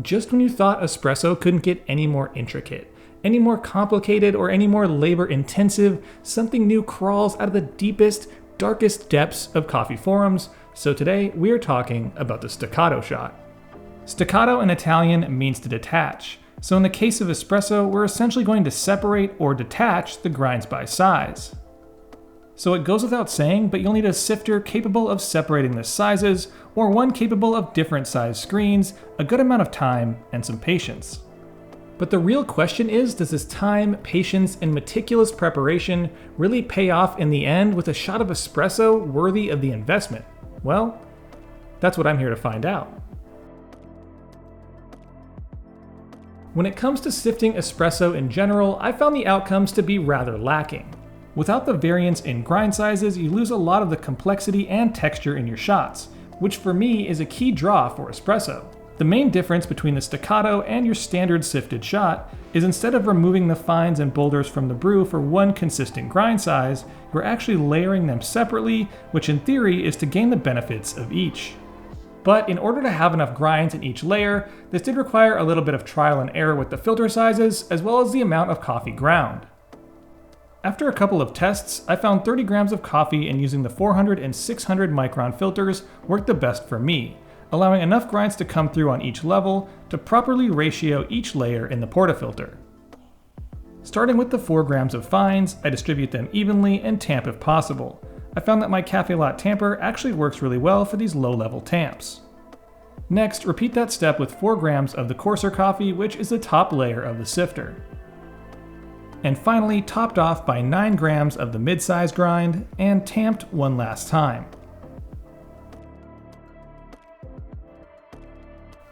just when you thought espresso couldn't get any more intricate, any more complicated, or any more labor intensive, something new crawls out of the deepest, darkest depths of coffee forums. So today we are talking about the staccato shot. Staccato in Italian means to detach. So in the case of espresso, we're essentially going to separate or detach the grinds by size. So it goes without saying, but you'll need a sifter capable of separating the sizes, or one capable of different size screens, a good amount of time, and some patience. But the real question is, does this time, patience, and meticulous preparation really pay off in the end with a shot of espresso worthy of the investment? Well, that's what I'm here to find out. When it comes to sifting espresso in general, I found the outcomes to be rather lacking. Without the variance in grind sizes, you lose a lot of the complexity and texture in your shots, which for me is a key draw for espresso. The main difference between the staccato and your standard sifted shot is instead of removing the fines and boulders from the brew for one consistent grind size, you're actually layering them separately, which in theory is to gain the benefits of each. But in order to have enough grinds in each layer, this did require a little bit of trial and error with the filter sizes, as well as the amount of coffee ground. After a couple of tests, I found 30 grams of coffee and using the 400 and 600 micron filters worked the best for me, allowing enough grinds to come through on each level to properly ratio each layer in the portafilter. Starting with the 4 grams of fines, I distribute them evenly and tamp if possible. I found that my Cafe Latte tamper actually works really well for these low-level tamps. Next, repeat that step with 4 grams of the coarser coffee, which is the top layer of the sifter. And finally topped off by 9 grams of the mid-size grind and tamped one last time.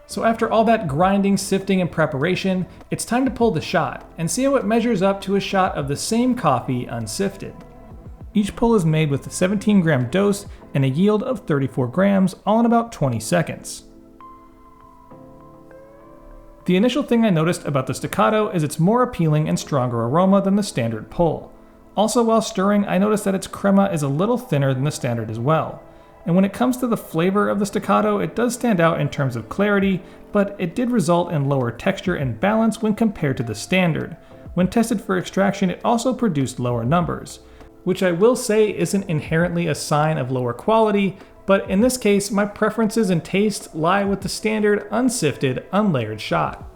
So after all that grinding, sifting, and preparation, it's time to pull the shot and see how it measures up to a shot of the same coffee unsifted. Each pull is made with a 17 gram dose and a yield of 34 grams, all in about 20 seconds. The initial thing I noticed about the staccato is its more appealing and stronger aroma than the standard pull. Also, while stirring, I noticed that its crema is a little thinner than the standard as well. And when it comes to the flavor of the staccato, it does stand out in terms of clarity, but it did result in lower texture and balance when compared to the standard. When tested for extraction, it also produced lower numbers, which I will say isn't inherently a sign of lower quality, but in this case, my preferences and taste lie with the standard unsifted, unlayered shot.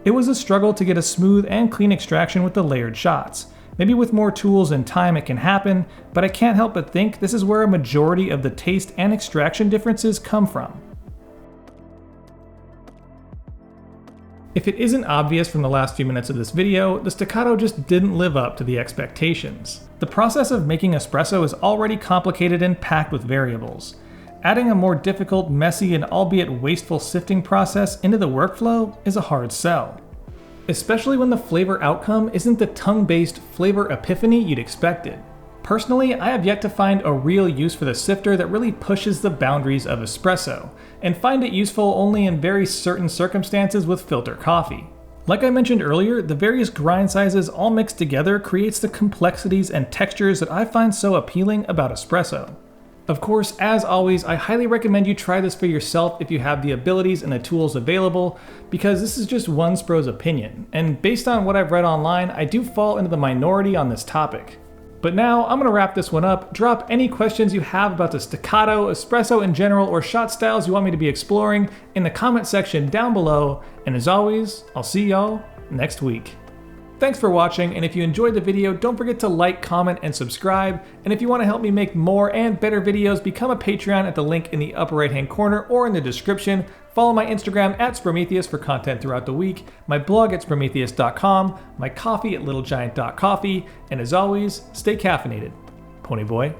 It was a struggle to get a smooth and clean extraction with the layered shots. Maybe with more tools and time it can happen, but I can't help but think this is where a majority of the taste and extraction differences come from. If it isn't obvious from the last few minutes of this video, the staccato just didn't live up to the expectations. The process of making espresso is already complicated and packed with variables. Adding a more difficult, messy, and albeit wasteful sifting process into the workflow is a hard sell. Especially when the flavor outcome isn't the tongue-based flavor epiphany you'd expected. Personally, I have yet to find a real use for the sifter that really pushes the boundaries of espresso, and find it useful only in very certain circumstances with filter coffee. Like I mentioned earlier, the various grind sizes all mixed together creates the complexities and textures that I find so appealing about espresso. Of course, as always, I highly recommend you try this for yourself if you have the abilities and the tools available, because this is just one Spro's opinion, and based on what I've read online, I do fall into the minority on this topic. But now, I'm going to wrap this one up. Drop any questions you have about the staccato, espresso in general, or shot styles you want me to be exploring in the comment section down below, and as always, I'll see y'all next week. Thanks for watching, and if you enjoyed the video, don't forget to like, comment, and subscribe. And if you want to help me make more and better videos, become a Patreon at the link in the upper right hand corner or in the description. Follow my Instagram at Sprometheus for content throughout the week, my blog at Sprometheus.com, my coffee at littlegiant.coffee, and as always, stay caffeinated. Pony Boy.